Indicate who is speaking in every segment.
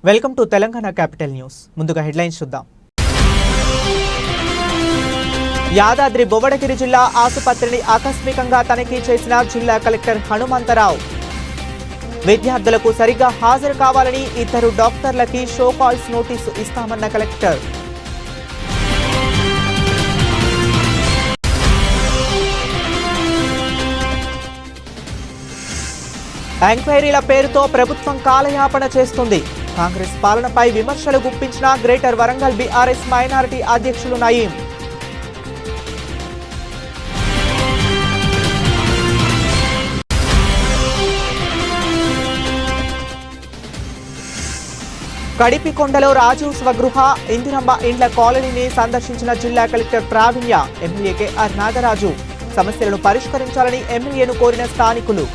Speaker 1: Welcome to Telangana capital news. ముందుగా headlines చూద్దాం. యాదాద్రి భువనగిరి జిల్లా ఆసుపత్రిని ఆకస్మికంగా తనిఖీ చేసిన జిల్లా కలెక్టర్ హనుమంతరావు. విద్యార్థులకు సరిగ్గా హాజరు కావాలని 2 డాక్టర్లకి షో కాల్స్ నోటీసు ఇస్తామన్న కలెక్టర్. ఎంక్వైరీల పేరుతో ప్రభుత్వం కాలయాపన చేస్తుంది. కాంగ్రెస్ పాలనపై విమర్శలు గుప్పించిన గ్రేటర్ వరంగల్ బీఆర్ఎస్ మైనారిటీ అధ్యక్షులు నయీం. కడిపికొండలో రాజు స్వగృహ ఇందిరమ్మ ఇండ్ల కాలనీని సందర్శించిన జిల్లా collector Praveenya. MLA KR Nagaraju సమస్యలను పరిష్కరించాలని ఎమ్మెల్యేను కోరిన స్థానికులు.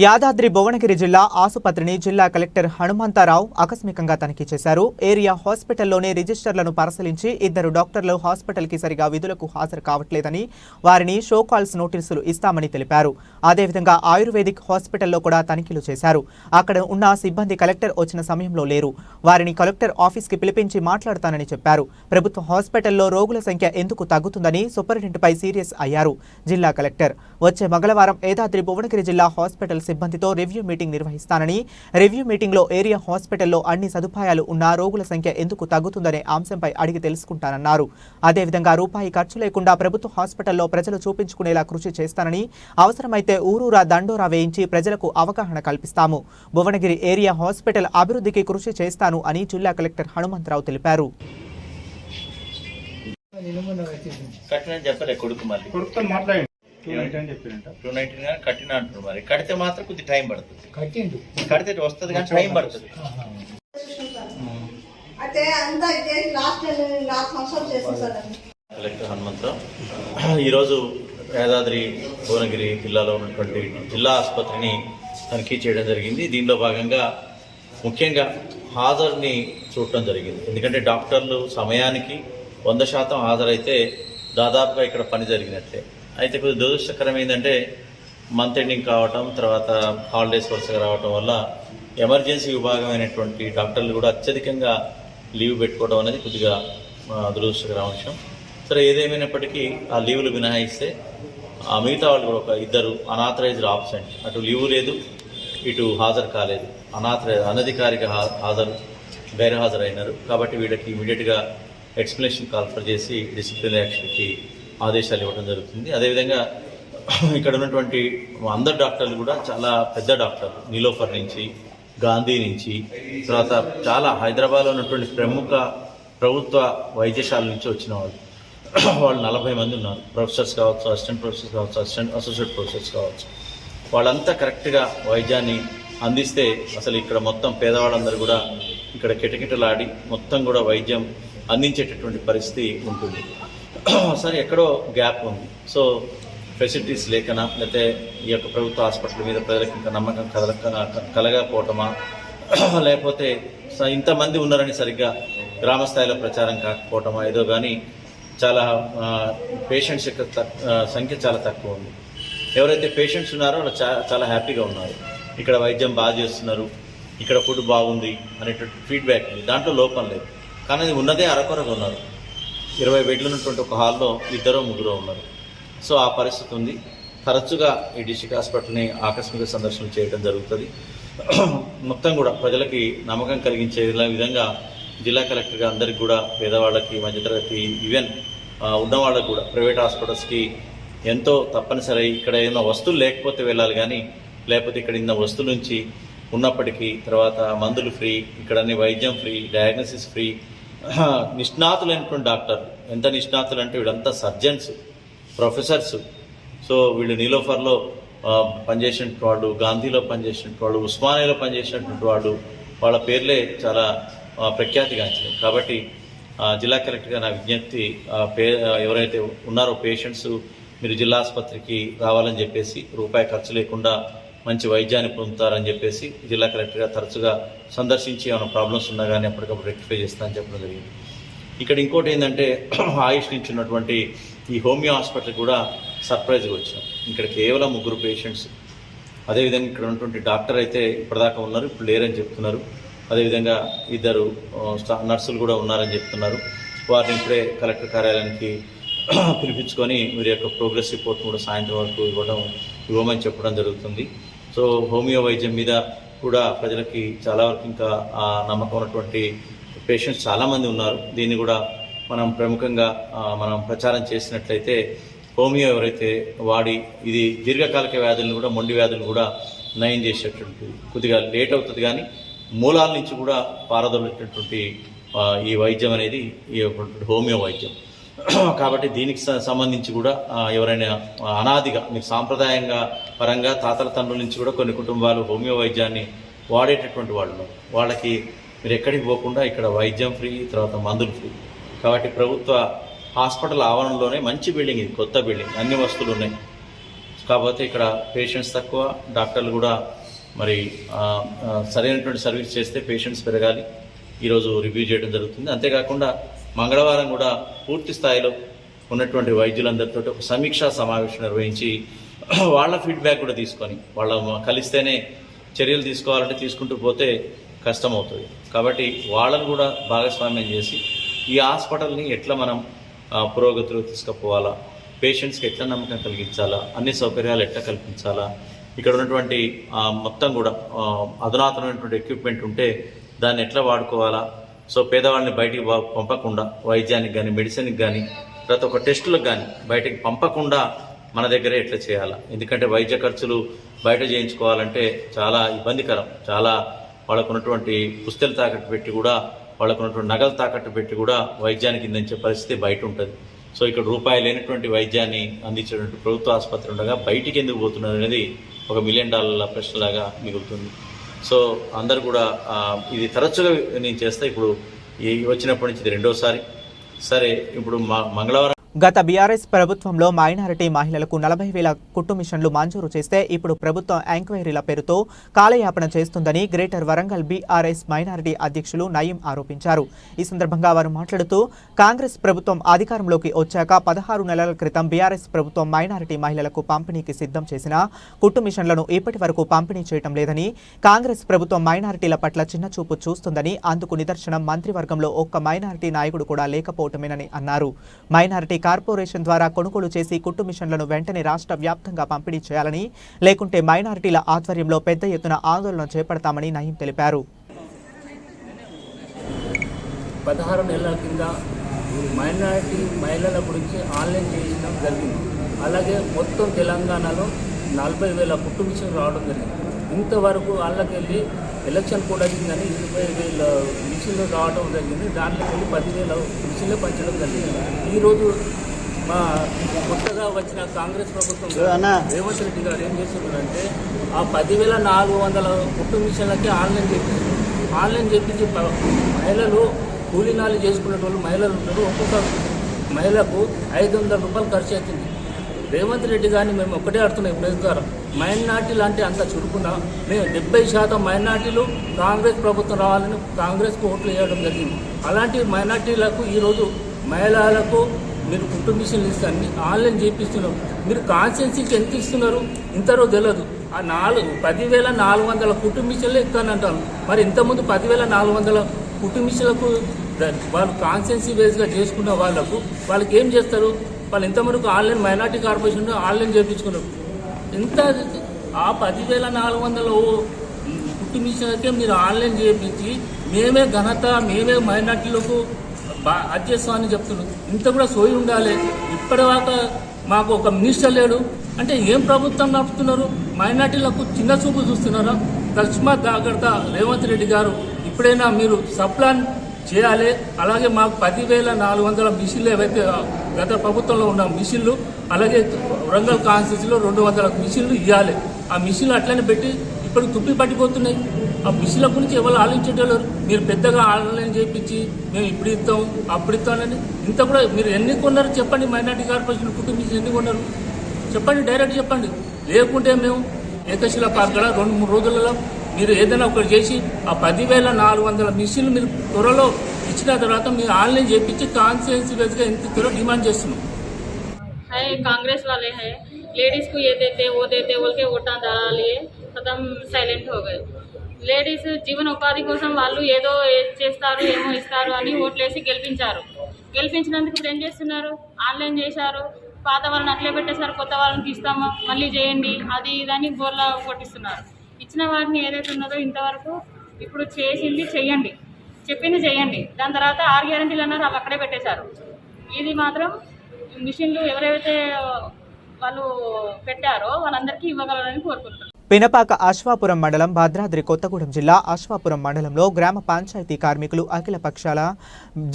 Speaker 1: యాదాద్రి భువనగిరి జిల్లా ఆసుపత్రిని జిల్లా కలెక్టర్ హనుమంతరావు ఆకస్మికంగా తనిఖీ చేశారు. ఏరియా హాస్పిటల్లోని రిజిస్టర్లను పరిశీలించి 2 డాక్టర్లు హాస్పిటల్కి సరిగా విధులకు హాజరు కావట్లేదని వారిని షో కాల్స్ నోటీసులు ఇస్తామని తెలిపారు. అదేవిధంగా ఆయుర్వేదిక్ హాస్పిటల్లో కూడా తనిఖీలు చేశారు. అక్కడ ఉన్న సిబ్బంది కలెక్టర్ వచ్చిన సమయంలో లేరు. వారిని కలెక్టర్ ఆఫీస్కి పిలిపించి మాట్లాడతానని చెప్పారు. ప్రభుత్వ హాస్పిటల్లో రోగుల సంఖ్య ఎందుకు తగ్గుతుందని సూపరింటెండెంట్పై సీరియస్ అయ్యారు జిల్లా కలెక్టర్. వచ్చే మంగళవారం యాదాద్రి భువనగిరి జిల్లా హాస్పిటల్ సిబ్బందితో రివ్యూ మీటింగ్ నిర్వహిస్తానని, రివ్యూ మీటింగ్లో ఏరియా హాస్పిటల్లో అన్ని సదుపాయాలు ఉన్న రోగుల సంఖ్య ఎందుకు తగ్గుతుందనే అంశంపై అడిగి తెలుసుకుంటానన్నారు. అదేవిధంగా రూపాయి ఖర్చు లేకుండా ప్రభుత్వ హాస్పిటల్లో ప్రజలు చూపించుకునేలా కృషి చేస్తానని, అవసరమైతే ఊరూరా దండోరా వేయించి ప్రజలకు అవగాహన కల్పిస్తాము. భువనగిరి ఏరియా హాస్పిటల్ అభివృద్ధికి కృషి చేస్తాను అని జిల్లా కలెక్టర్ హనుమంతరావు తెలిపారు.
Speaker 2: కట్టిన అంటున్నారు. మరి కడితే మాత్రం కొద్ది టైం పడుతుంది. కడితే వస్తుంది కానీ టైం పడుతుంది. కలెక్టర్ హనుమంతరావు ఈరోజు యాదాద్రి భువనగిరి జిల్లాలో ఉన్నటువంటి జిల్లా ఆసుపత్రిని తనిఖీ చేయడం జరిగింది. దీనిలో భాగంగా ముఖ్యంగా హాజరుని చూడటం జరిగింది. ఎందుకంటే డాక్టర్లు సమయానికి 100% హాజరైతే దాదాపుగా ఇక్కడ పని జరిగినట్లే. అయితే కొద్దిగా దురదృష్టకరం ఏంటంటే మంత్ ఎండింగ్ కావటం, తర్వాత హాలిడేస్ వరుసగా రావటం వల్ల ఎమర్జెన్సీ విభాగమైనటువంటి డాక్టర్లు కూడా అత్యధికంగా లీవ్ పెట్టుకోవడం అనేది కొద్దిగా దురదృష్టకరం విషయం. సరే, ఏదేమైనప్పటికీ ఆ లీవులు మినహాయిస్తే ఆ మిగతా వాళ్ళు కూడా ఒక 2 అనాథరైజ్డ్ ఆబ్సెంట్, అటు లీవు లేదు ఇటు హాజరు కాలేదు, అనధికారిక గైర్హాజరైనారు. కాబట్టి వీళ్ళకి ఇమీడియట్గా ఎక్స్ప్లెనేషన్ కాల్ఫర్ చేసి డిసిప్లినరీ యాక్షన్కి ఆదేశాలు ఇవ్వడం జరుగుతుంది. అదేవిధంగా ఇక్కడ ఉన్నటువంటి అందరు డాక్టర్లు కూడా చాలా పెద్ద డాక్టర్లు, నీలోఫర్ నుంచి, గాంధీ నుంచి, తర్వాత చాలా హైదరాబాద్లో ఉన్నటువంటి ప్రముఖ ప్రభుత్వ వైద్యశాల నుంచి వచ్చిన వాళ్ళు 40 మంది ఉన్నారు. ప్రొఫెసర్స్ కావచ్చు, అసిస్టెంట్ ప్రొఫెసర్స్ కావచ్చు, అసోసియేట్ ప్రొఫెసర్స్ కావచ్చు. వాళ్ళంతా కరెక్ట్గా వైద్యాన్ని అందిస్తే అసలు ఇక్కడ మొత్తం పేదవాళ్ళందరూ కూడా ఇక్కడ కిటకిటలాడి మొత్తం కూడా వైద్యం అందించేటటువంటి పరిస్థితి ఉంటుంది. సరే, ఎక్కడో గ్యాప్ ఉంది. సో ఫెసిలిటీస్ లేకనా, లేకపోతే ఈ యొక్క ప్రభుత్వ హాస్పిటల్ మీద ప్రజలకు ఇంకా నమ్మకం కలగకపోవటమా, లేకపోతే ఇంతమంది ఉన్నారని సరిగ్గా గ్రామ స్థాయిలో ప్రచారం కాకపోవటమా, ఏదో కానీ చాలా పేషెంట్స్ యొక్క సంఖ్య చాలా తక్కువ ఉంది. ఎవరైతే పేషెంట్స్ ఉన్నారో వాళ్ళు చాలా హ్యాపీగా ఉన్నారు. ఇక్కడ వైద్యం బాగా చేస్తున్నారు, ఇక్కడ ఫుడ్ బాగుంది అనేటువంటి ఫీడ్బ్యాక్ ఉంది. దాంట్లో లోపం లేదు. కానీ అది ఉన్నదే అరకొరగా ఉన్నారు. 20 బెడ్లు ఉన్నటువంటి ఒక హాల్లో 2-3 ఉన్నారు. సో ఆ పరిస్థితి ఉంది. తరచుగా ఈ డిస్ట్రిక్ట్ హాస్పిటల్ని ఆకస్మిక సందర్శన చేయడం జరుగుతుంది. మొత్తం కూడా ప్రజలకి నమ్మకం కలిగించే విధంగా జిల్లా కలెక్టర్గా అందరికి కూడా పేదవాళ్ళకి, మధ్యతరగతి, ఈవెన్ ఉన్నవాళ్ళకి కూడా ప్రైవేట్ హాస్పిటల్స్కి ఎంతో తప్పనిసరి. ఇక్కడ ఏమైనా వస్తువులు లేకపోతే వెళ్ళాలి, కానీ లేకపోతే ఇక్కడ ఇన్న వస్తువుల నుంచి ఉన్నప్పటికీ, తర్వాత మందులు ఫ్రీ, ఇక్కడ వైద్యం ఫ్రీ, డయాగ్నోసిస్ ఫ్రీ. నిష్ణాతులైనటువంటి డాక్టర్లు, ఎంత నిష్ణాతులు అంటే వీళ్ళంతా సర్జన్స్, ప్రొఫెసర్స్. సో వీళ్ళు నీలోఫర్లో పనిచేసినటువంటి వాళ్ళు, గాంధీలో పనిచేసినటువంటి వాళ్ళు, ఉస్మానియాలో పనిచేసినటువంటి వాళ్ళు, వాళ్ళ పేర్లే చాలా ప్రఖ్యాతిగాంచినాయి. కాబట్టి జిల్లా కలెక్టర్గా నా విజ్ఞప్తి, ఎవరైతే ఉన్నారో పేషెంట్స్ మీరు జిల్లా ఆసుపత్రికి రావాలని చెప్పేసి, రూపాయి ఖర్చు లేకుండా మంచి వైద్యాన్ని పొందుతారని చెప్పేసి జిల్లా కలెక్టర్గా తరచుగా సందర్శించి ఏమైనా ప్రాబ్లమ్స్ ఉన్నా కానీ అప్పటికప్పుడు రెక్టిఫై చేస్తానని చెప్పడం జరిగింది. ఇక్కడ ఇంకోటి ఏంటంటే, ఆయుష్ నుంచి ఉన్నటువంటి ఈ హోమియో హాస్పిటల్ కూడా సర్ప్రైజ్గా వచ్చినాం. ఇక్కడ కేవలం 3 పేషెంట్స్ అదేవిధంగా ఇక్కడ ఉన్నటువంటి డాక్టర్ అయితే ఇప్పటిదాకా ఉన్నారు, ఇప్పుడు లేరని చెప్తున్నారు. అదేవిధంగా 2 నర్సులు కూడా ఉన్నారని చెప్తున్నారు. వారిని ఇప్పుడే కలెక్టర్ కార్యాలయానికి పిలిపించుకొని వీరి యొక్క ప్రోగ్రెస్ రిపోర్ట్ కూడా సాయంత్రం వరకు ఇవ్వమని చెప్పడం జరుగుతుంది. సో హోమియో వైద్యం మీద కూడా ప్రజలకి చాలా వరకు ఇంకా నమ్మకం ఉన్నటువంటి పేషెంట్స్ చాలామంది ఉన్నారు. దీన్ని కూడా మనం ప్రముఖంగా మనం ప్రచారం చేసినట్లయితే హోమియో ఎవరైతే వాడి ఇది దీర్ఘకాలిక వ్యాధులను కూడా మొండి వ్యాధులను కూడా నయం చేసేటటువంటి కొద్దిగా లేట్ అవుతుంది, కానీ మూలాల నుంచి కూడా పారదోలేటటువంటి ఈ వైద్యం అనేది ఈ హోమియో వైద్యం. కాబట్టి దీనికి సంబంధించి కూడా ఎవరైనా అనాదిగా మీరు సాంప్రదాయంగా పరంగా తాతల తండ్రుల నుంచి కూడా కొన్ని కుటుంబాలు హోమియో వైద్యాన్ని వాడేటటువంటి వాళ్ళు, వాళ్ళకి మీరు ఎక్కడికి పోకుండా ఇక్కడ వైద్యం ఫ్రీ, తర్వాత మందులు ఫ్రీ. కాబట్టి ప్రభుత్వ హాస్పిటల్ ఆవరణలోనే మంచి బిల్డింగ్, ఇది కొత్త బిల్డింగ్, అన్ని వస్తువులు ఉన్నాయి. కాకపోతే ఇక్కడ పేషెంట్స్ తక్కువ, డాక్టర్లు కూడా మరి సరైనటువంటి సర్వీస్ చేస్తే పేషెంట్స్ పెరగాలి. ఈరోజు రివ్యూ చేయడం జరుగుతుంది. అంతేకాకుండా మంగళవారం కూడా పూర్తి స్థాయిలో ఉన్నటువంటి వైద్యులందరితో ఒక సమీక్షా సమావేశం నిర్వహించి వాళ్ళ ఫీడ్బ్యాక్ కూడా తీసుకొని వాళ్ళ కలిస్తేనే చర్యలు తీసుకోవాలంటే తీసుకుంటూ పోతే కష్టమవుతుంది. కాబట్టి వాళ్ళను కూడా భాగస్వామ్యం చేసి ఈ హాస్పిటల్ని ఎట్లా మనం పురోగతిలో తీసుకుపోవాలా, పేషెంట్స్కి ఎట్లా నమ్మకం కలిగించాలా, అన్ని సౌకర్యాలు ఎట్లా కల్పించాలా, ఇక్కడ ఉన్నటువంటి మొత్తం కూడా అధునాతనమైనటువంటి ఎక్విప్మెంట్ ఉంటే దాన్ని ఎట్లా వాడుకోవాలా, సో పేదవాళ్ళని బయటికి పంపకుండా వైద్యానికి కానీ మెడిసిన్కి కానీ ప్రతి ఒక్క టెస్టులకు కానీ బయటకు పంపకుండా మన దగ్గరే ఎట్లా చేయాలా. ఎందుకంటే వైద్య ఖర్చులు బయట చేయించుకోవాలంటే చాలా ఇబ్బందికరం. చాలా వాళ్ళకున్నటువంటి పుస్తలు తాకట్టు పెట్టి కూడా, వాళ్ళకున్నటువంటి నగలు తాకట్టు పెట్టి కూడా వైద్యానికి అందించే పరిస్థితి బయట ఉంటుంది. సో ఇక్కడ రూపాయి లేనటువంటి వైద్యాన్ని అందించేటువంటి ప్రభుత్వ ఆసుపత్రి ఉండగా బయటికి ఎందుకు పోతున్నారు అనేది ఒక $1 మిలియన్ ప్రశ్నలాగా మిగులుతుంది. సో అందరు కూడా ఇది తరచుగా నేను చేస్తా, ఇప్పుడు వచ్చినప్పటి నుంచి ఇది 2వ సారి. సరే, ఇప్పుడు మంగళవారం
Speaker 1: గత బీఆర్ఎస్ ప్రభుత్వంలో మైనారిటీ మహిళలకు 40,000 కుట్టు మిషన్లు మంజూరు చేస్తే ఇప్పుడు ప్రభుత్వం ఎంక్వైరీల పేరుతో కాలయాపన చేస్తుందని గ్రేటర్ వరంగల్ బీఆర్ఎస్ మైనారిటీ అధ్యక్షులు నయీం ఆరోపించారు. ఈ సందర్భంగా వారు మాట్లాడుతూ కాంగ్రెస్ ప్రభుత్వం అధికారంలోకి వచ్చాక 16 నెలల క్రితం బీఆర్ఎస్ ప్రభుత్వం మైనారిటీ మహిళలకు పంపిణీకి సిద్ధం చేసిన కుట్టు మిషన్లను ఇప్పటి వరకు పంపిణీ చేయడం లేదని, కాంగ్రెస్ ప్రభుత్వం మైనారిటీల పట్ల చిన్నచూపు చూస్తుందని, అందుకు నిదర్శనం మంత్రివర్గంలో ఒక్క మైనారిటీ నాయకుడు కూడా లేకపోవటమేనని అన్నారు. మైనారిటీ కార్పొరేషన్ ద్వారా కొనుగోలు చేసి కుట్టు మిషన్లను వెంటనే రాష్ట్ర వ్యాప్తంగా పంపిణీ చేయాలని, లేకుంటే మైనారిటీల ఆధ్వర్యంలో పెద్ద ఎత్తున ఆందోళన చేపడతామని నయీం తెలిపారు.
Speaker 3: 16 నెలల కింద మైనారిటీ మహిళల గురించి ఆన్లైన్ చేయడం జరిగింది. అలాగే మొత్తం తెలంగాణలో 40,000 కుట్టు మిషన్లు రావడం జరిగింది. ఇంతవరకు వాళ్ళకెళ్ళి ఎలక్షన్ కూడా వచ్చిందని 20,000 మిషన్లు రావడం జరిగింది. దాంట్లోకి వెళ్ళి 10,000 మిషన్లు పంచడం జరిగింది. ఈరోజు మా కొత్తగా వచ్చిన కాంగ్రెస్ ప్రభుత్వం రేవంత్ రెడ్డి గారు ఏం చేస్తున్నారంటే ఆ 10,400 కుట్టు మిషన్లకి ఆన్లైన్ చేపించి మహిళలు కూలీనాలు చేసుకునే వాళ్ళు మహిళలు ఉంటారు. ఒక్కొక్క మహిళకు 500 రూపాయలు ఖర్చు అవుతుంది. రేవంత్ రెడ్డి గారిని మేము ఒక్కటే అడుగుతున్నాం ప్రెస్ ద్వారా, మైనార్టీ లాంటి అంత చురుకున్నా మేము 70% మైనార్టీలు కాంగ్రెస్ ప్రభుత్వం రావాలని కాంగ్రెస్కు ఓట్లు వేయడం జరిగింది. అలాంటి మైనార్టీలకు ఈరోజు మహిళలకు మీరు కుట్టు మిషన్లు ఇస్తారని ఆన్లైన్ చేపిస్తున్నారు. మీరు కాన్స్టిట్యున్సీకి ఎంత ఇస్తున్నారు ఇంతరో తెలియదు. ఆ 10,400 కుట్టు మిషన్లే ఇస్తానంటారు. మరి ఇంతకుముందు 10,400 కుట్టు మిషన్లకు వాళ్ళు కాన్స్టిట్యున్సీ బేస్గా చేసుకున్న వాళ్ళకి ఏం చేస్తారు? వాళ్ళు ఇంతవరకు ఆన్లైన్ మైనార్టీ కార్పొరేషన్ ఆన్లైన్ చేయించుకున్నారు. ఇంత ఆ 10,400 కుట్టు మిషన్లకే మీరు ఆన్లైన్ చేయించి మేమే ఘనత, మేమే మైనార్టీలకు అధ్యక్షాన్ని చెప్తున్నారు. ఇంత కూడా సోయి ఉండాలి. ఇప్పటిదాకా మాకు ఒక మినిస్టర్ లేడు అంటే ఏం ప్రభుత్వం నడుపుతున్నారు? మైనార్టీలకు చిన్న చూపు చూస్తున్నారా? తస్మాత్ జాగ్రత్త రేవంత్ రెడ్డి గారు, ఇప్పుడైనా మీరు సప్లాన్ చేయాలి. అలాగే మాకు 10,400 మిషన్లు ఏవైతే గత ప్రభుత్వంలో ఉన్న మిషన్లు, అలాగే వరంగల్ కాన్స్టిట్యూన్సీలో 200 మిషన్లు ఇవ్వాలి. ఆ మిషన్లు అట్లనే పెట్టి ఇప్పుడు తుప్పి పట్టిపోతున్నాయి. ఆ మిషన్ల గురించి ఎవరు ఆలోచించేటోళ్ళు? మీరు పెద్దగా ఆన్లైన్ చేయించి మేము ఇప్పుడు ఇస్తాం అప్పుడు ఇస్తామని ఇంత కూడా మీరు ఎన్ని కొన్నారు చెప్పండి? మైనార్టీ కార్పొరేషన్ కుటుంబ మిషన్ ఎన్ని కొన్నారు చెప్పండి, డైరెక్ట్ చెప్పండి. లేకుంటే మేము ఏకశిల పార్కడ 2-3 రోజులలో మీరు ఏదైనా ఒకటి చేసి ఆ 10,400 మిషన్లు మీరు త్వరలో ఇచ్చిన తర్వాత మీరు ఆన్లైన్ చేయించి కాన్స్టిట్యున్సీ బేస్గా ఎంత త్వర డిమాండ్ చేస్తున్నాం.
Speaker 4: कांग्रेस वाले हैं, लेडीज को ये देते वो देते बोल के वोटा डाला लिए खत्म సైలెంట్ हो गए లేడీస్ జీవనోపాధి కోసం వాళ్ళు ఏదో చేస్తారు ఏమో ఇస్తారు అని ఓట్లేసి గెలిపించినందుకు ఇప్పుడు ఏం చేస్తున్నారు? ఆన్లైన్ చేశారు, పాత వాళ్ళని అట్లే పెట్టేశారు, కొత్త వాళ్ళని తీస్తామా మళ్ళీ చేయండి అది ఇదని బోర్లా కొట్టిస్తున్నారు. ఇచ్చిన వాటిని ఏదైతే ఉన్నదో ఇంతవరకు ఇప్పుడు చేసింది చెయ్యండి, చెప్పింది చేయండి, దాని తర్వాత 6 గ్యారెంటీలు అన్నారు అవి అక్కడే పెట్టేశారు. ఇది మాత్రం మిషన్లు ఎవరైతే వాళ్ళు పెట్టారో వాళ్ళందరికీ ఇవ్వగలరని కోరుకుంటున్నారు.
Speaker 1: పినపాక అశ్వాపురం మండలం భద్రాద్రి కొత్తగూడెం జిల్లా అశ్వాపురం మండలంలో గ్రామ పంచాయతీ కార్మికులు అఖిల పక్షాల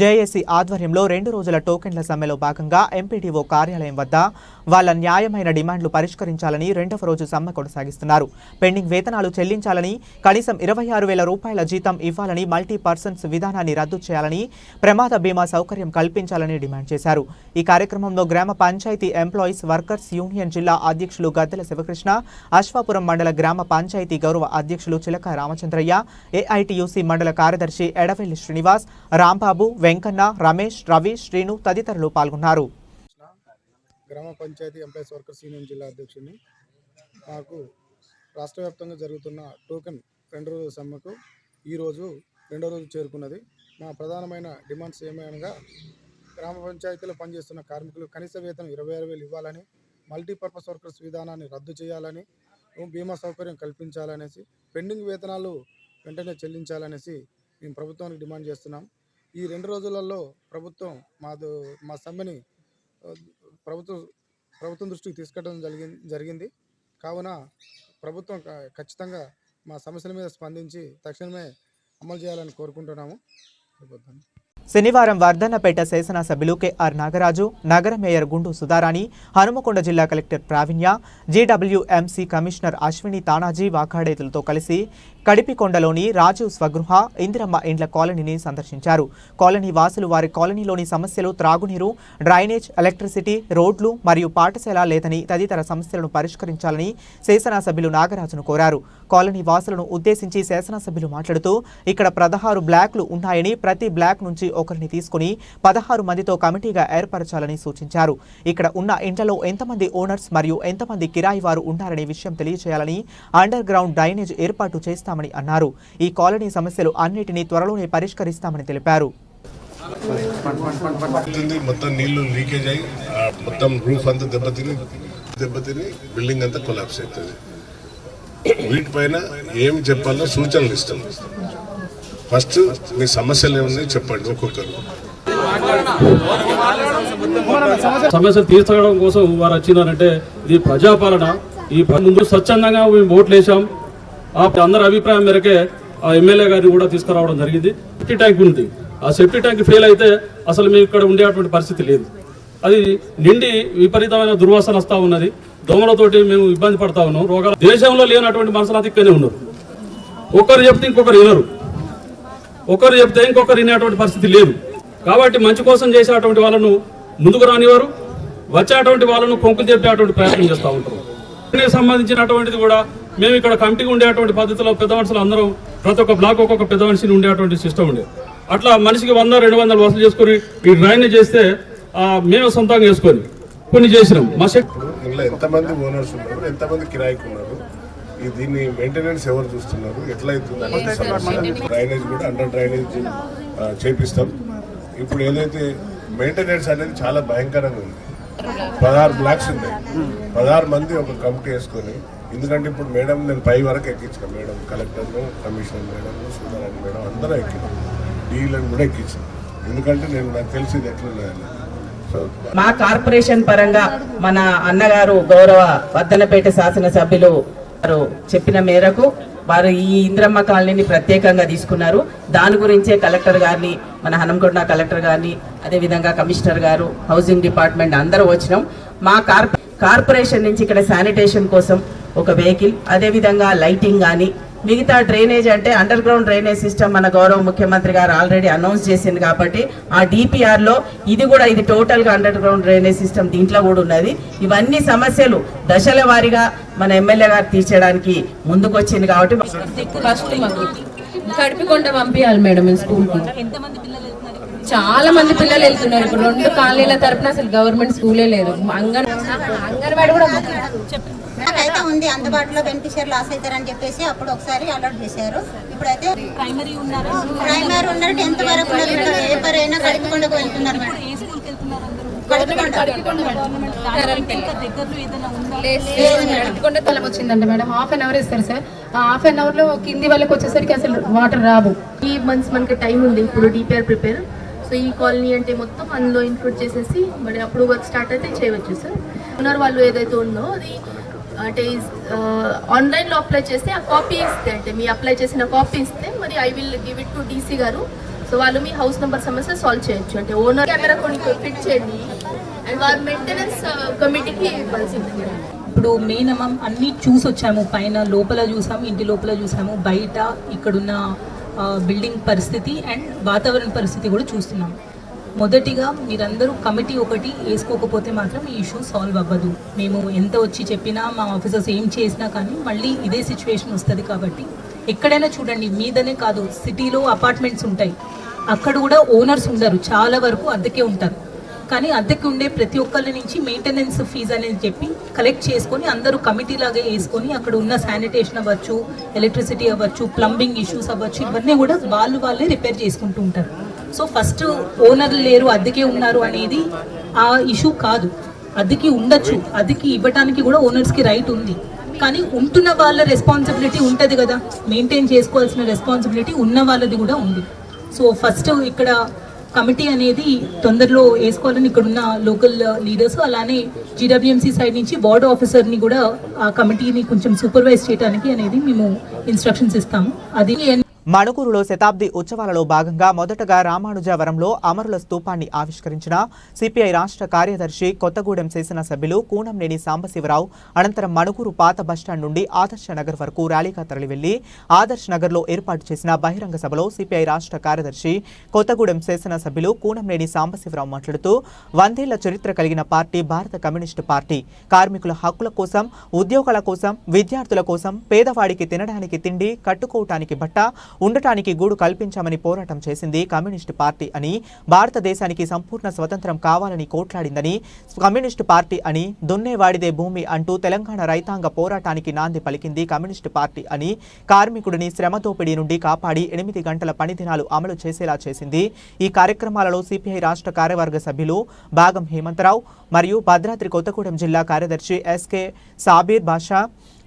Speaker 1: జేఏసీ ఆధ్వర్యంలో 2 రోజుల టోకెన్ల సమ్మెలో భాగంగా ఎంపీడీఓ కార్యాలయం వద్ద వాళ్ళ న్యాయమైన డిమాండ్లు పరిష్కరించాలని 2వ రోజు సమ్మె కొనసాగిస్తున్నారు. పెండింగ్ వేతనాలు చెల్లించాలని, కనీసం 26,000 రూపాయల జీతం ఇవ్వాలని, మల్టీ పర్సన్స్ విధానాన్ని రద్దు చేయాలని, ప్రమాద బీమా సౌకర్యం కల్పించాలని డిమాండ్ చేశారు. ఈ కార్యక్రమంలో గ్రామ పంచాయతీ ఎంప్లాయీస్ వర్కర్స్ యూనియన్ జిల్లా అధ్యక్షులు గద్దెల శివకృష్ణ, అశ్వాపురం మండల గ్రామ పంచాయతీ గౌరవ అధ్యక్షులు చిలక రామచంద్రయ్య, ఏఐటియుసి మండల కార్యదర్శి ఎడవెల్లి శ్రీనివాస్, రాంబాబు, వెంకన్న, రమేష్, రవి, శ్రీను తదితరులు పాల్గొన్నారు.
Speaker 5: గ్రామ పంచాయతీ ఎంప్లాయీస్ వర్కర్స్ యూనియన్ జిల్లా అధ్యక్షుడిని. మాకు రాష్ట్ర వ్యాప్తంగా జరుగుతున్న టోకెన్ 2 రోజుల సమ్మెకు ఈరోజు 2వ రోజు చేరుకున్నది. మా ప్రధానమైన డిమాండ్స్ ఏమనగా గ్రామ పంచాయతీలో పనిచేస్తున్న కార్మికులు కనీస వేతనం 26,000 ఇవ్వాలని, మల్టీపర్పస్ వర్కర్స్ విధానాన్ని రద్దు చేయాలని, బీమా సౌకర్యం కల్పించాలనేసి, పెండింగ్ వేతనాలు వెంటనే చెల్లించాలనేసి మేము ప్రభుత్వానికి డిమాండ్ చేస్తున్నాం. ఈ 2 రోజులలో ప్రభుత్వం మా సమ్మెని ప్రభుత్వం దృష్టికి తీసుకెళ్ళడం జరిగింది. కావున ప్రభుత్వం ఖచ్చితంగా మా సమస్యల మీద స్పందించి తక్షణమే అమలు చేయాలని కోరుకుంటున్నాము.
Speaker 1: శనివారం వర్ధన్నపేట శాసనసభ్యులు కెఆర్ నాగరాజు, నగర మేయర్ గుండు సుధారాణి, హనుమకొండ జిల్లా collector Praveenya, GWMC commissioner Ashwini Tanaji వాకాడేతులతో కలిసి కడిపికొండలోని రాజీవ్ స్వగృహ, ఇందిరమ్మ ఇండ్ల కాలనీని సందర్శించారు. కాలనీ వాసులు వారి కాలనీలోని సమస్యలు త్రాగునీరు, డ్రైనేజ్, ఎలక్ట్రిసిటీ, రోడ్లు మరియు పాఠశాల లేదని తదితర సమస్యలను పరిష్కరించాలని శాసనసభ్యులు నాగరాజును కోరారు. కాలనీ వాసులను ఉద్దేశించి శాసనసభ్యులు మాట్లాడుతూ ఇక్కడ 16 బ్లాక్లు ఉన్నాయని, ప్రతి బ్లాక్ నుంచి ఒకరిని తీసుకుని 16 మందితో కమిటీగా ఏర్పరచాలని సూచించారు. ఇక్కడ ఉన్న ఇండ్లలో ఎంతమంది ఓనర్స్ మరియు ఎంతమంది కిరాయి వారు ఉన్నారనే విషయం తెలియజేయాలని, అండర్ గ్రౌండ్ డ్రైనేజ్ ఏర్పాటు చేస్తామని అన్నారు. ఈ కాలనీ సమస్యలు అన్నిటినీ త్వరలోనే పరిష్కరిస్తామని తెలిపారు.
Speaker 6: మొత్తం నీళ్లు లీకేజ్ అయ్యి మొత్తం రూఫ్ అంతా దెబ్బతిని బిల్డింగ్ అంతా కొలాప్స్ అవుతుంది. వీటిపైన ఏమి చెప్పాలో సూచనలు ఇస్తాం. ఫస్ట్ మీ సమస్యలు ఏమున్నాయి చెప్పండి ఒక్కొక్కరు.
Speaker 7: సమస్యలు తీర్చడం కోసం వారు వచ్చినారంటే ఇది ప్రజాపాలన. ఈ ముందు స్వచ్ఛందంగా మేము ఓట్లు వేసాం. అందరి అభిప్రాయం మేరకే ఆ ఎమ్మెల్యే గారిని కూడా తీసుకురావడం జరిగింది. సెప్టీ ట్యాంక్ ఉంది. ఆ సెప్టీ ట్యాంక్ ఫెయిల్ అయితే అసలు మేము ఇక్కడ ఉండేటువంటి పరిస్థితి లేదు. అది నిండి విపరీతమైన దుర్వాసన వస్తూ ఉన్నది. దోమలతోటి మేము ఇబ్బంది పడతా ఉన్నాం. రోగాలు దేశంలో లేనటువంటి మనుషులు ఇక్కడనే ఉన్నారు. ఒకరు చెప్తే ఇంకొకరు వినరు, ఒకరు చెప్తే ఇంకొకరు వినేటువంటి పరిస్థితి లేదు. కాబట్టి మంచి కోసం చేసేటువంటి వాళ్ళను ముందుకు రానివారు, వచ్చేటువంటి వాళ్ళను కొంకులు చెప్పేటువంటి ప్రయత్నం చేస్తూ ఉంటారు. సంబంధించినటువంటిది కూడా మేము ఇక్కడ కమిటీగా ఉండేటువంటి పద్ధతిలో పెద్ద మనుషులు అందరూ ప్రతి ఒక్క బ్లాక్ ఒక్కొక్క పెద్ద మనిషిని ఉండేటువంటి సిస్టమ్ ఉండేది. అట్లా మనిషికి 100-200 వసూలు చేసుకుని ఈ డ్రైనేజ్ చేస్తే మేము సొంతంగా చేసుకొని కొన్ని చేసినాం. మా
Speaker 6: ఇలా ఎంతమంది ఓనర్స్ ఉన్నారు, ఎంతమంది కిరాయికి ఉన్నారు, దీన్ని మెయింటెనెన్స్ ఎవరు చూస్తున్నారు, ఎట్లా అవుతుంది. డ్రైనేజ్ కూడా అండర్ డ్రైనేజ్ చేపిస్తాం. ఇప్పుడు ఏదైతే మెయింటెనెన్స్ అనేది చాలా భయంకరంగా ఉంది. 16 బ్లాక్స్ ఉన్నాయి. 16 మంది ఒక కమిటీ వేసుకొని, ఎందుకంటే ఇప్పుడు మేడం నేను పై వరకు ఎక్కించిన, మేడం కలెక్టర్ను, కమిషనర్ మేడం, సుధారాణి మేడం అందరూ ఎక్కినాం, డీలను కూడా ఎక్కించాను. ఎందుకంటే నాకు తెలిసింది ఎట్లున్నాయని.
Speaker 8: మా కార్పొరేషన్ పరంగా మన అన్నగారు గౌరవ వర్ధన్నపేట శాసనసభ్యులు చెప్పిన మేరకు వారు ఈ ఇంద్రమ్మ కాలనీని ప్రత్యేకంగా తీసుకున్నారు. దాని గురించే కలెక్టర్ గారిని, మన హనుమకొండ కలెక్టర్ గారిని, అదేవిధంగా కమిషనర్ గారు, హౌసింగ్ డిపార్ట్మెంట్ అందరూ వచ్చినాం. మా కార్పొరేషన్ నుంచి ఇక్కడ శానిటేషన్ కోసం ఒక వెహికల్, అదేవిధంగా లైటింగ్ కానీ, మిగతా డ్రైనేజ్ అంటే అండర్ గ్రౌండ్ డ్రైనేజ్ సిస్టమ్ మన గౌరవ ముఖ్యమంత్రి గారు ఆల్రెడీ అనౌన్స్ చేసింది కాబట్టి ఆ డిపిఆర్లో ఇది టోటల్గా అండర్ గ్రౌండ్ డ్రైనేజ్ సిస్టమ్ దీంట్లో కూడా ఉన్నది. ఇవన్నీ సమస్యలు దశల వారీగా మన ఎమ్మెల్యే గారు తీర్చడానికి ముందుకు వచ్చింది కాబట్టి
Speaker 9: ఫస్ట్ కడిపికొండ పంపించాలి మేడం స్కూల్కి. చాలా మంది పిల్లలు వెళ్తున్నారు. ఇప్పుడు 2 కాలనీల తరపున అసలు గవర్నమెంట్ స్కూలే లేదు. అంగన్వాడి కూడా
Speaker 10: నాకైతే ఉంది అందుబాటులో బెనిఫిషియర్ లాస్ అవుతారని చెప్పేసి అప్పుడు ఒకసారి అలర్ట్ చేశారు. ఇప్పుడైతే ప్రైమరీ ఉన్నారు 10th వరకు ఉన్నారు. పేపర్ అయినా కడుపుకొండకు వెళ్తున్నారు మేడం.
Speaker 9: వచ్చిందంటే మేడం హాఫ్ అన్ అవర్ ఇస్తారు సార్. హాఫ్ అన్ అవర్ లో కింది వాళ్ళకి వచ్చేసరికి అసలు వాటర్ రావు. ఈ మంత్స్ మనకి టైం ఉంది ఇప్పుడు డిపిఆర్ ప్రిపేర్. సో ఈ కాలనీ అంటే మొత్తం అందులో ఇంక్లూడ్ చేసేసి మరి అప్పుడు వర్క్ స్టార్ట్ అయితే చేయవచ్చు సార్. ఓనర్ వాళ్ళు ఏదైతే ఉందో అది అంటే ఆన్లైన్లో అప్లై చేస్తే ఆ కాపీ ఇస్తే అంటే మీ అప్లై చేసిన కాపీ ఇస్తే మరి I will give it to DC గారు. సో వాళ్ళు మీ హౌస్ నెంబర్ సమస్య సాల్వ్ చేయొచ్చు. అంటే ఓనర్ కెమెరా కొన్ని ఫిట్ చేయండి అండ్ వారు మెయింటెనెన్స్ కమిటీకి ఇవ్వాల్సింది.
Speaker 11: ఇప్పుడు మెయిన్ అన్నీ చూసి వచ్చాము. పైన లోపల చూసాము, ఇంటి లోపల చూసాము, బయట ఇక్కడున్న బిల్డింగ్ పరిస్థితి అండ్ వాతావరణ పరిస్థితి కూడా చూస్తున్నాము. మొదటిగా మీరందరూ కమిటీ ఒకటి వేసుకోకపోతే మాత్రం ఈ ఇష్యూ సాల్వ్ అవ్వదు. మేము ఎంత వచ్చి చెప్పినా మా ఆఫీసర్స్ ఏం చేసినా కానీ మళ్ళీ ఇదే సిచ్యువేషన్ వస్తుంది. కాబట్టి ఎక్కడైనా చూడండి, మీదనే కాదు సిటీలో అపార్ట్మెంట్స్ ఉంటాయి, అక్కడ కూడా ఓనర్స్ ఉండరు, చాలా వరకు అద్దెకే ఉంటారు. కానీ అద్దెకి ఉండే ప్రతి ఒక్కరి నుంచి మెయింటెనెన్స్ ఫీజు అనేది చెప్పి కలెక్ట్ చేసుకొని అందరూ కమిటీ లాగా వేసుకొని అక్కడ ఉన్న శానిటేషన్ అవ్వచ్చు, ఎలక్ట్రిసిటీ అవ్వచ్చు, ప్లంబింగ్ ఇష్యూస్ అవ్వచ్చు, ఇవన్నీ కూడా వాళ్ళే రిపేర్ చేసుకుంటూ ఉంటారు. సో ఫస్ట్ ఓనర్లు లేరు అద్దెకే ఉన్నారు అనేది ఆ ఇష్యూ కాదు. అద్దెకి ఉండొచ్చు, అద్దెకి ఇవ్వడానికి కూడా ఓనర్స్కి రైట్ ఉంది. కానీ ఉంటున్న వాళ్ళ రెస్పాన్సిబిలిటీ ఉంటుంది కదా, మెయింటైన్ చేసుకోవాల్సిన రెస్పాన్సిబిలిటీ ఉన్న వాళ్ళది కూడా ఉంది. సో ఫస్ట్ ఇక్కడ కమిటీ అనేది తొందరలో వేసుకోవాలని ఇక్కడ ఉన్న లోకల్ లీడర్స్, అలానే జీడబ్ల్యూఎంసీ సైడ్ నుంచి వార్డ్ ఆఫీసర్ని కూడా ఆ కమిటీని కొంచెం సూపర్వైజ్ చేయడానికి అనేది మేము ఇన్స్ట్రక్షన్స్ ఇస్తాము. అది
Speaker 1: మణుగూరులో శతాబ్ది ఉత్సవాలలో భాగంగా మొదటగా రామానుజవరంలో అమరుల స్తూపాన్ని ఆవిష్కరించిన సిపిఐ రాష్ట్ర కార్యదర్శి కొత్తగూడెం శాసనసభ్యులు కూనంనేని సాంబశివరావు అనంతరం మణుగూరు పాత బస్టాండ్ నుండి ఆదర్శ నగర్ వరకు ర్యాలీగా తరలివెళ్లి ఆదర్శ నగర్లో ఏర్పాటు చేసిన బహిరంగ సభలో సిపిఐ రాష్ట్ర కార్యదర్శి కొత్తగూడెం శాసనసభ్యులు కూనంనేని సాంబశివరావు మాట్లాడుతూ 100 ఏళ్ల చరిత్ర కలిగిన పార్టీ భారత కమ్యూనిస్టు పార్టీ. కార్మికుల హక్కుల కోసం, ఉద్యోగాల కోసం, విద్యార్థుల కోసం, పేదవాడికి తినడానికి తిండి, కట్టుకోవటానికి బట్ట, ఉండటానికి గూడు కల్పించామని పోరాటం చేసింది కమ్యూనిస్టు పార్టీ అని, భారతదేశానికి సంపూర్ణ స్వతంత్రం కావాలని కోట్లాడిందని, కమ్యూనిస్టు పార్టీ అని, దున్నేవాడిదే భూమి అంటూ తెలంగాణ రైతాంగ పోరాటానికి నాంది పలికింది కమ్యూనిస్టు పార్టీ అని, కార్మికుడిని శ్రమ దోపిడీ నుండి కాపాడి 8 గంటల పని దినాలు అమలు చేసేలా చేసింది. ఈ కార్యక్రమాలలో సిపిఐ రాష్ట్ర కార్యవర్గ సభ్యులు బాగం హేమంతరావు మరియు భద్రాద్రి కొత్తగూడెం జిల్లా కార్యదర్శి ఎస్కే సాబీర్ బాషా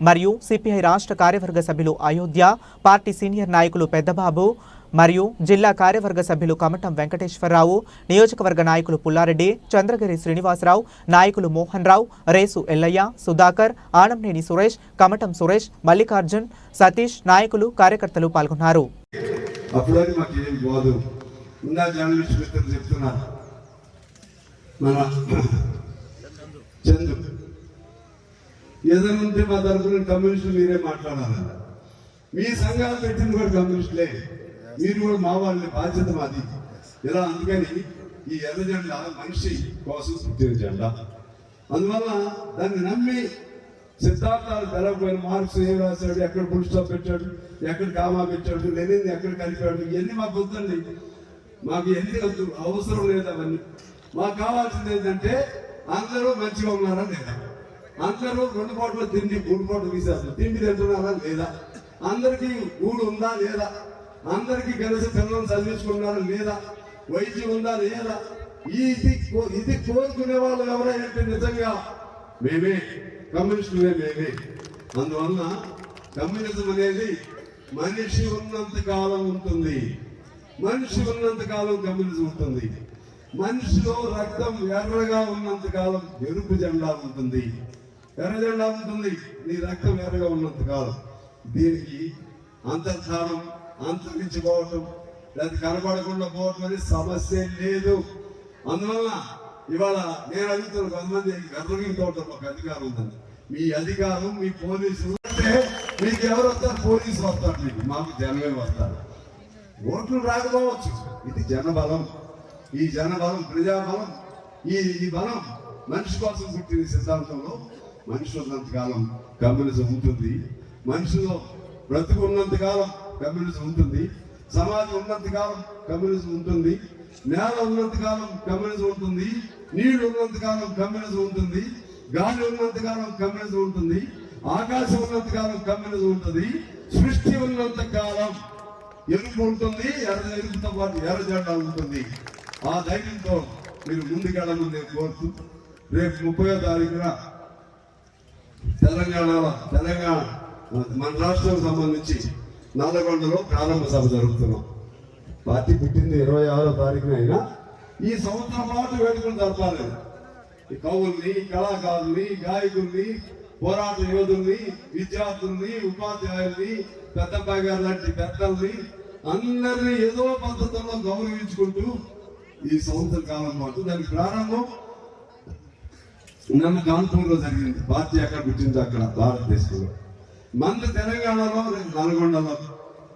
Speaker 1: మరియు సిపిఐ రాష్ట్ర కార్యవర్గ సభ్యులు అయోధ్య, పార్టీ సీనియర్ నాయకులు పెద్దబాబు మరియు జిల్లా కార్యవర్గ సభ్యులు కమటం వెంకటేశ్వరరావు, నియోజకవర్గ నాయకులు పుల్లారెడ్డి, చంద్రగిరి శ్రీనివాసరావు, నాయకులు మోహన్ రావు, రేసు ఎల్లయ్య, సుధాకర్, ఆనంనేని సురేష్, కమటం సురేష్, మల్లికార్జున్, సతీష్, నాయకులు, కార్యకర్తలు పాల్గొన్నారు.
Speaker 12: ఏదైనా ఉంటే మా తరఫున కమ్యూనిస్టులు మీరే మాట్లాడాలి. మీ సంఘాలు పెట్టింది కూడా కమ్యూనిస్టులే, మీరు కూడా మా వాళ్ళ బాధ్యత మాది. ఇలా అందుకని ఈ ఎర్ర జెండా మనిషి కోసం పుట్టిన జెండా. అందువల్ల దాన్ని నమ్మి సిద్ధాంతాలు తెలవకపోయిన మార్క్స్ ఏం రాశాడు, ఎక్కడ ఫుల్ స్టాప్ పెట్టాడు, ఎక్కడ కామా పెట్టాడు, లెనిన్ ఎక్కడ కలిపాడు, ఇవన్నీ మాకు వద్దండి. మాకు ఎన్ని వద్దు, అవసరం లేదు అవన్నీ. మాకు కావాల్సింది ఏంటంటే అందరూ మంచిగా ఉన్నారా లేదా, అందరూ 2 పూటలు తిండి 3 పూటలు తీసేస్తారు, తిండి తింటున్నారా లేదా, అందరికీ ఊడు ఉందా లేదా, అందరికీ కలిసి పిల్లలను చదివించుకున్నారా లేదా, వైద్యం ఉందా లేదా, ఇది కోరుకునే వాళ్ళు ఎవరైనా నిజంగా మేమే కమ్యూనిస్టులే మేమే. అందువల్ల కమ్యూనిజం అనేది మనిషి ఉన్నంత కాలం ఉంటుంది, మనిషి ఉన్నంత కాలం కమ్యూనిజం ఉంటుంది. మనిషిలో రక్తం ఎర్రగా ఉన్నంత కాలం ఎరుపు జెండా ఉంటుంది, ఎర్ర జెండా ఉంటుంది. నీ రక్తం ఎర్రగా ఉన్నంత కాలం దీనికి అంతర్ధానం, అంతరించిపోవటం లేదా కనబడకుండా పోవటం అనే సమస్య లేదు. అందువల్ల ఇవాళ నేను అడుగుతున్న కొంతమంది గర్వగించుకోవటం ఒక అధికారం ఉందండి. మీ అధికారం మీ పోలీసులు అంటే మీకు ఎవరు వస్తారు, పోలీసులు వస్తారు, మీకు మాకు జనమే వస్తారు. ఓట్లు రాకపోవచ్చు, ఇది జనబలం. ఈ జనబలం, ప్రజాబలం, ఈ బలం మనిషి కోసం పుట్టిన సిద్ధాంతంలో మనిషి ఉన్నంతకాలం కమ్యూనిజం ఉంటుంది, మనిషిలో బ్రతుకు ఉన్నంతకాలం కమ్యూనిజం ఉంటుంది, సమాజం ఉన్నంతకాలం కమ్యూనిజం ఉంటుంది, నేల ఉన్నంతకాలం కమ్యూనిజం ఉంటుంది, నీళ్లు ఉన్నంతకాలం కమ్యూనిజం ఉంటుంది, గాలి ఉన్నంతకాలం కమ్యూనిజం ఉంటుంది, ఆకాశం ఉన్నంత కాలం కమ్యూనిజం ఉంటుంది, సృష్టి ఉన్నంత కాలం ఎరుపు ఉంటుంది, ఎరుపుతో పాటు ఎర్ర జెండా ఉంటుంది. ఆ ధైర్యంతో మీరు ముందుకెళ్ళమని నేను కోరుతూ రేపు 30వ తారీఖున తెలంగాణ మన రాష్ట్రం సంబంధించి నల్లగొండలో ప్రారంభ సభ జరుగుతున్నాం. పార్టీ పుట్టింది 26వ తారీఖున అయినా ఈ సంవత్సరం పాటు వేడుకలు జరపాలి. ఈ కవుల్ని, కళాకారుల్ని, గాయకుల్ని, పోరాట యోధుల్ని, విద్యార్థుల్ని, ఉపాధ్యాయుల్ని, పెద్దబ్బాయి గారు లాంటి పెద్దల్ని అందరినీ ఏదో పద్ధతుల్లో గౌరవించుకుంటూ ఈ సంవత్సర కాలం పాటు దానికి ప్రారంభం నన్ను కాన్పూర్లో జరిగింది. పార్టీ అక్కడ పుట్టింది అక్కడ భారతదేశంలో. మన తెలంగాణలో నల్గొండలో,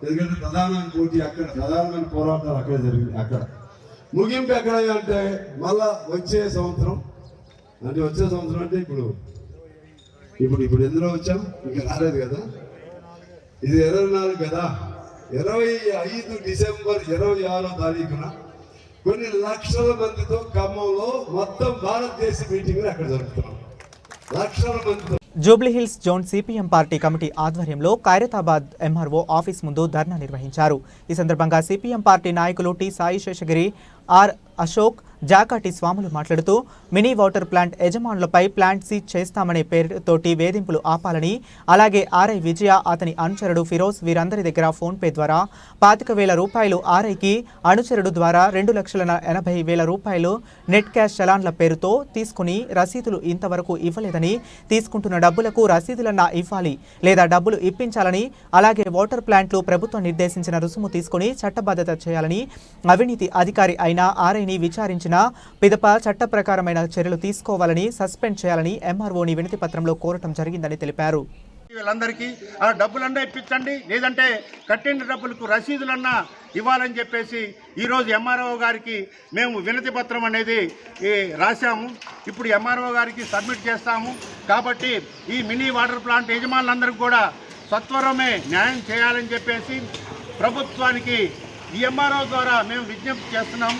Speaker 12: ఎందుకంటే ప్రధానమైన పోటీ అక్కడ, ప్రధానమైన పోరాటాలు అక్కడ జరిగింది. అక్కడ ముగింపు ఎక్కడ అంటే మళ్ళా వచ్చే సంవత్సరం అంటే ఇప్పుడు ఎందులో వచ్చాం, ఇంకా రాలేదు కదా, ఇది 24 కదా, 25 డిసెంబర్ 26వ తారీఖున కొన్ని లక్షల మందితో ఖమ్మంలో మొత్తం భారతదేశ మీటింగ్లు అక్కడ జరుపుతున్నాం. లక్షల మందితో.
Speaker 1: Jubilee Hills zone CPM party committee ఆధ్వర్యంలో ఖైరతాబాద్ ఎంఆర్ఓ ఆఫీస్ ముందు ధర్నా నిర్వహించారు. ఈ సందర్భంగా సిపిఎం పార్టీ నాయకులు టి సాయి శేషగిరి, ఆర్ అశోక్, జాకాటి స్వాములు మాట్లాడుతూ మినీ వాటర్ ప్లాంట్ యజమానులపై ప్లాంట్ సీజ్ చేస్తామనే పేరుతోటి వేధింపులు ఆపాలని, అలాగే ఆర్ఐ విజయ, అతని అనుచరుడు ఫిరోజ్ వీరందరి దగ్గర ఫోన్పే ద్వారా 25,000 రూపాయలు, ఆర్ఐకి అనుచరుడు ద్వారా 2,80,000 రూపాయలు నెట్ క్యాష్ చలాన్ల పేరుతో తీసుకుని రసీదులు ఇంతవరకు ఇవ్వలేదని, తీసుకుంటున్న డబ్బులకు రసీదులన్నా ఇవ్వాలి లేదా డబ్బులు ఇప్పించాలని, అలాగే వాటర్ ప్లాంట్లు ప్రభుత్వం నిర్దేశించిన రుసుము తీసుకుని చట్టబద్ధత చేయాలని, అవినీతి అధికారి అయిన ఆర్ఐని విచారించిన పిదప చట్ట ప్రకారమైన చర్యలు తీసుకోవాలని, సస్పెండ్ చేయాలని ఎంఆర్ఓని వినతి పత్రంలో కోరటం జరిగిందని తెలిపారు.
Speaker 13: వీళ్ళందరికీ ఆ డబ్బులన్నా ఇప్పించండి, లేదంటే కట్టిన డబ్బులకు రసీదులన్నా ఇవ్వాలని చెప్పేసి ఈరోజు ఎంఆర్ఓ గారికి మేము వినతి పత్రం అనేది రాశాము. ఇప్పుడు ఎంఆర్ఓ గారికి సబ్మిట్ చేస్తాము. కాబట్టి ఈ మినీ వాటర్ ప్లాంట్ యజమానులందరికీ కూడా సత్వరమే న్యాయం చేయాలని చెప్పేసి ప్రభుత్వానికి ఈ ఎంఆర్ఓ ద్వారా మేము విజ్ఞప్తి చేస్తున్నాం.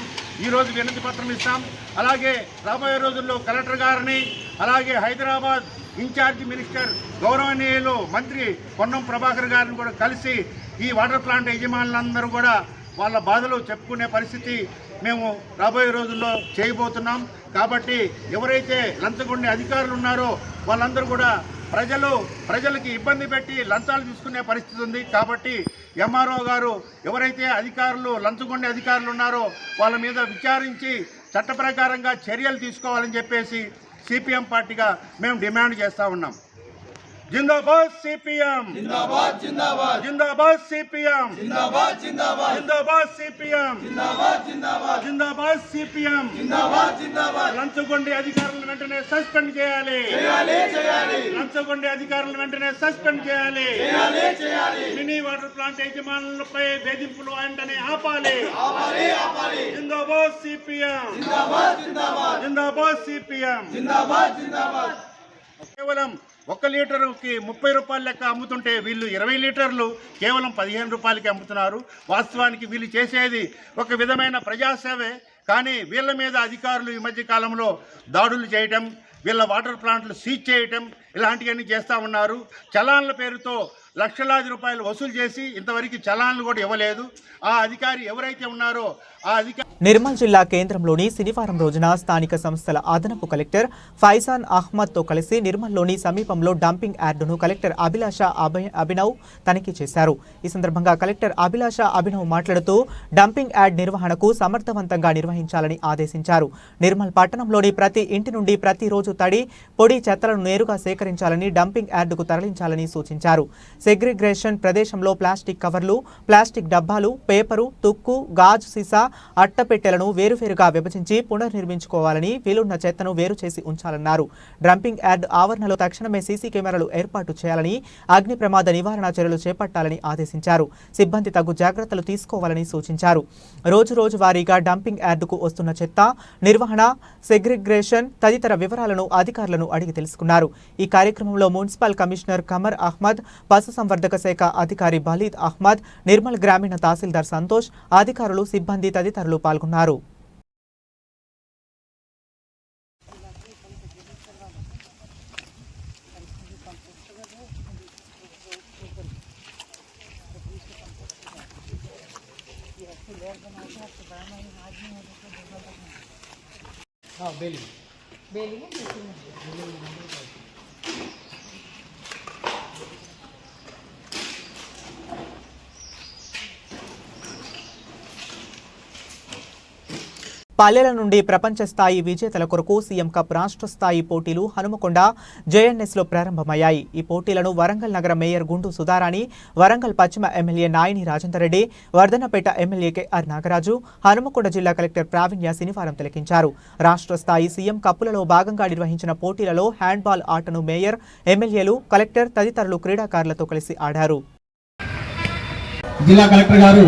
Speaker 13: ఈరోజు వినతి పత్రం ఇస్తాం. అలాగే రాబోయే రోజుల్లో కలెక్టర్ గారిని, అలాగే హైదరాబాద్ ఇన్ఛార్జ్ మినిస్టర్ గౌరవనీయులు మంత్రి పొన్నం ప్రభాకర్ గారిని కూడా కలిసి ఈ వాటర్ ప్లాంట్ యజమానులందరూ కూడా వాళ్ళ బాధలు చెప్పుకునే పరిస్థితి మేము రాబోయే రోజుల్లో చేయబోతున్నాం. కాబట్టి ఎవరైతే లంచగొండే అధికారులు ఉన్నారో వాళ్ళందరూ కూడా ప్రజలకి ఇబ్బంది పెట్టి లంచాలు తీసుకునే పరిస్థితి ఉంది. కాబట్టి ఎంఆర్ఓ గారు ఎవరైతే అధికారులు లంచగొండే అధికారులు ఉన్నారో వాళ్ళ మీద విచారించి చట్ట ప్రకారంగా చర్యలు తీసుకోవాలని చెప్పేసి సిపిఎం పార్టీగా మేము డిమాండ్ చేస్తూ ఉన్నాం. जिंदाबाद सीपीएम, जिंदाबाद जिंदाबाद, जिंदाबाद सीपीएम, जिंदाबाद जिंदाबाद, जिंदाबाद सीपीएम, जिंदाबाद जिंदाबाद, जिंदाबाद सीपीएम, जिंदाबाद जिंदाबाद. లంచగొండే అధికారులను వెంటనే సస్పెండ్ చేయాలి, లంచగొండే అధికారులను వెంటనే సస్పెండ్ చేయాలి. మినీ వాటర్ ప్లాంట్ యజమానులపై వేధింపులు వెంటనే ఆపాలి. జిందాబాద్ సిపిఎం, జిందాబాద్ జిందాబాద్, జిందాబాద్ సిపిఎం, జిందాబాద్ జిందాబాద్. కేవలం 1 లీటరుకి 30 రూపాయల లెక్క అమ్ముతుంటే వీళ్ళు 20 లీటర్లు కేవలం 15 రూపాయలకి అమ్ముతున్నారు. వాస్తవానికి వీళ్ళు చేసేది ఒక విధమైన ప్రజాసేవే. కానీ వీళ్ళ మీద అధికారులు ఈ మధ్య కాలంలో దాడులు చేయటం, వీళ్ళ వాటర్ ప్లాంట్లు సీజ్ చేయటం ఇలాంటివన్నీ చేస్తూ ఉన్నారు. చలాన్ల పేరుతో లక్షలాది రూపాయలు వసూలు చేసి ఇంతవరకు చలాన్లు కూడా ఇవ్వలేదు. ఆ అధికారి ఎవరైతే ఉన్నారో ఆ అధికారి.
Speaker 1: నిర్మల్ జిల్లా కేంద్రంలోని శనివారం రోజున స్థానిక సంస్థల అదనపు కలెక్టర్ ఫైజాన్ అహ్మద్తో కలిసి నిర్మల్లోని సమీపంలో డంపింగ్ యార్డును కలెక్టర్ అభిలాష అభినవ్ తనిఖీ చేశారు. ఈ సందర్భంగా కలెక్టర్ అభిలాష అభినవ్ మాట్లాడుతూ డంపింగ్ యార్డ్ నిర్వహణకు సమర్థవంతంగా నిర్వహించాలని ఆదేశించారు. నిర్మల్ పట్టణంలోని ప్రతి ఇంటి నుండి ప్రతిరోజు తడి, పొడి చెత్తలను నేరుగా సేకరించాలని, డంపింగ్ యార్డుకు తరలించాలని సూచించారు. సెగ్రిగేషన్ ప్రదేశంలో ప్లాస్టిక్ కవర్లు, ప్లాస్టిక్ డబ్బాలు, పేపరు, తుక్కు, గాజు సీసా, అట్టపెట్టెలను వేరువేరుగా విభజించి పునర్నిర్మించుకోవాలని, వీలున్న చెత్తను వేరు చేసి ఉంచాలన్నారు. డంపింగ్ యార్డ్ ఆవరణలో తక్షణమే సీసీ కెమెరాలు ఏర్పాటు చేయాలని, అగ్ని ప్రమాద నివారణ చర్యలు చేపట్టాలని ఆదేశించారు. సిబ్బంది తగు జాగ్రత్తలు తీసుకోవాలని సూచించారు. రోజు వారీగా డంపింగ్ యార్డుకు వస్తున్న చెత్త నిర్వహణ, సెగ్రిగేషన్ తదితర వివరాలను అధికారులను అడిగి తెలుసుకున్నారు. ఈ కార్యక్రమంలో మున్సిపల్ కమిషనర్ కమర్ అహ్మద్, పశుసంవర్ధక శాఖ అధికారి బలీద్ అహ్మద్, నిర్మల్ గ్రామీణ తహసీల్దార్ సంతోష్, అధికారులు, సిబ్బంది తదితరులు పాల్గొన్నారు. పల్లెల నుండి ప్రపంచ స్థాయి విజేతల కొరకు సీఎం కప్ రాష్ట్ర స్థాయి పోటీలు హనుమకొండ జేఎన్ఎస్లో ప్రారంభమయ్యాయి. ఈ పోటీలను వరంగల్ నగర మేయర్ గుండు సుధారాణి, వరంగల్ పశ్చిమ MLA Nayini Rajender Reddy, Wardhannapet MLA KR Nagaraju, Hanumakonda జిల్లా కలెక్టర్ ప్రావీణ్య శనివారం తిలకించారు. రాష్ట్ర స్థాయి సీఎం కప్పులలో భాగంగా నిర్వహించిన పోటీలలో హ్యాండ్బాల్ ఆటను మేయర్, ఎమ్మెల్యేలు, కలెక్టర్ తదితరులు క్రీడాకారులతో కలిసి ఆడారు.
Speaker 14: జిల్లా కలెక్టర్ గారు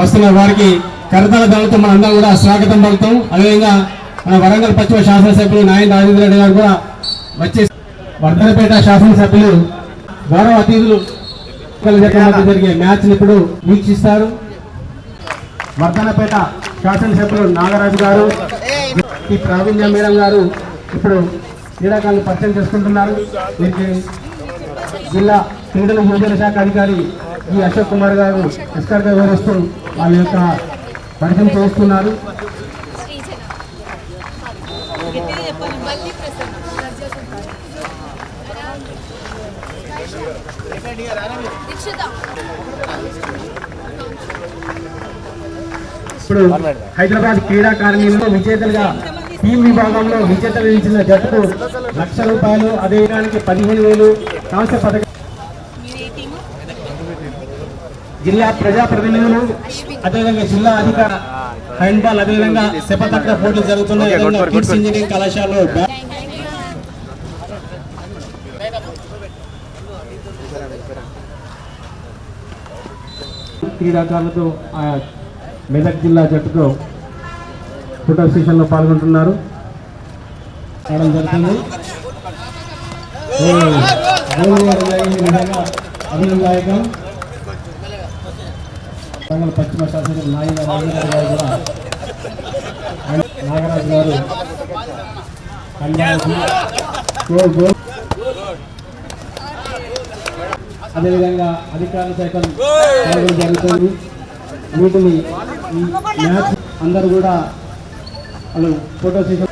Speaker 14: వస్తున్న వారికి కరతాళ ధ్వనులతో మనందరం కూడా స్వాగతం పలుకుతాం. అదేవిధంగా మన వరంగల్ పశ్చిమ శాసనసభ్యులు నాయని రాజేంద్ర రెడ్డి గారు కూడా వచ్చే వర్ధనపేట శాసనసభ్యులు గౌరవ అతిథులు జరిగే మ్యాచ్ ఇప్పుడు వీక్షిస్తారు. వర్ధనపేట శాసనసభ్యులు నాగరాజు గారు, ఈ ప్రావీణ్య మేడం గారు ఇప్పుడు క్రీడాకారులు పరిచయం చేసుకుంటున్నారు. దీనికి జిల్లా క్రీడల యువజన శాఖ అధికారి ఈ అశోక్ కుమార్ గారు ఎస్కర్గా వివరిస్తూ వాళ్ళ యొక్క పరిచయం చేస్తున్నారు. ఇప్పుడు హైదరాబాద్ క్రీడాకారిణిలో విజేతలుగా టీం విభాగంలో విజేతలు నిలిచిన జట్టుకు ₹1,00,000, అదేవిధానికి 15,000 కాంస్య పథకం. జిల్లా ప్రజాప్రతినిధులు, అదేవిధంగా జిల్లా అధికార హ్యాండ్బాల్, అదేవిధంగా సెపతక్క పోటీలు జరుగుతున్నాయి. కిడ్స్ ఇంజనీరింగ్ కళాశాలలో క్రీడాకారులతో మెదక్ జిల్లా జట్టుతో ఫోటో సెషన్లో పాల్గొంటున్నారు. జరుగుతుంది అభినందనదాయకం. పశ్చిమ శాసనసభ్యులు నాయని రాజేంద్ర గారు కూడా నాగరాజు గారు అదేవిధంగా అధికారుల శాఖ జరుగుతుంది. వీటిని ఈ మ్యాచ్ అందరూ కూడా వాళ్ళు ఫోటో సెషన్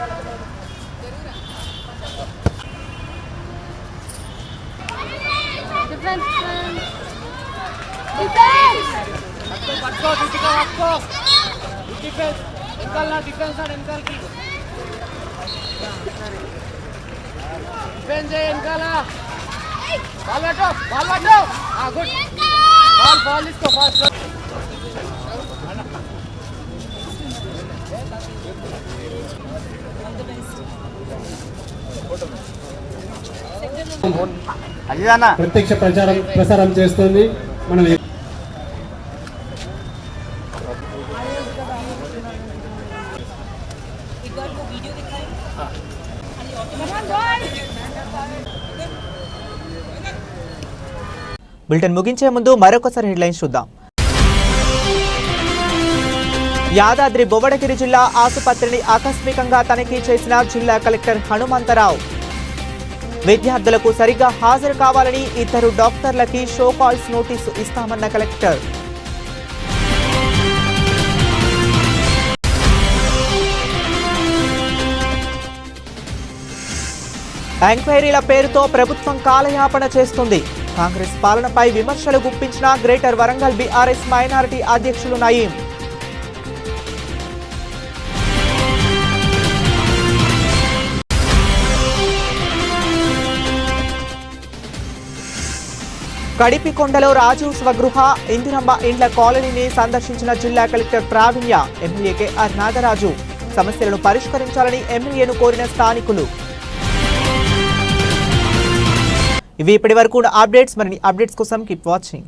Speaker 14: ప్రత్యక్ష ప్రసారం చేస్తుంది. మనం
Speaker 1: బులెటిన్ ముగించే ముందు మరొకసారి హెడ్లైన్స్ చూద్దాం. యాదాద్రి భువనగిరి జిల్లా ఆసుపత్రిని ఆకస్మికంగా తనిఖీ చేసిన జిల్లా కలెక్టర్ హనుమంతరావు. విద్యార్థులకు సరిగ్గా హాజరు కావాలని 2 డాక్టర్లకి షో కాల్స్ నోటీసు ఇస్తామన్న కలెక్టర్. ఎంక్వైరీల పేరుతో ప్రభుత్వం కాలయాపన చేస్తుంది. కాంగ్రెస్ పాలనపై విమర్శలు గుప్పించిన గ్రేటర్ వరంగల్ బీఆర్ఎస్ మైనారిటీ అధ్యక్షులు నయీం. కడిపికొండలో రాజీవ్ స్వగృహ, ఇందిరమ్మ ఇండ్ల కాలనీని సందర్శించిన జిల్లా collector Praveenya, MLA KR Nagaraju. సమస్యలను పరిష్కరించాలని ఎమ్మెల్యేను కోరిన స్థానికులు. ఇవి ఇప్పటి వరకు అప్డేట్స్. మరిన్ని అప్డేట్స్ కోసం కీప్ వాచింగ్.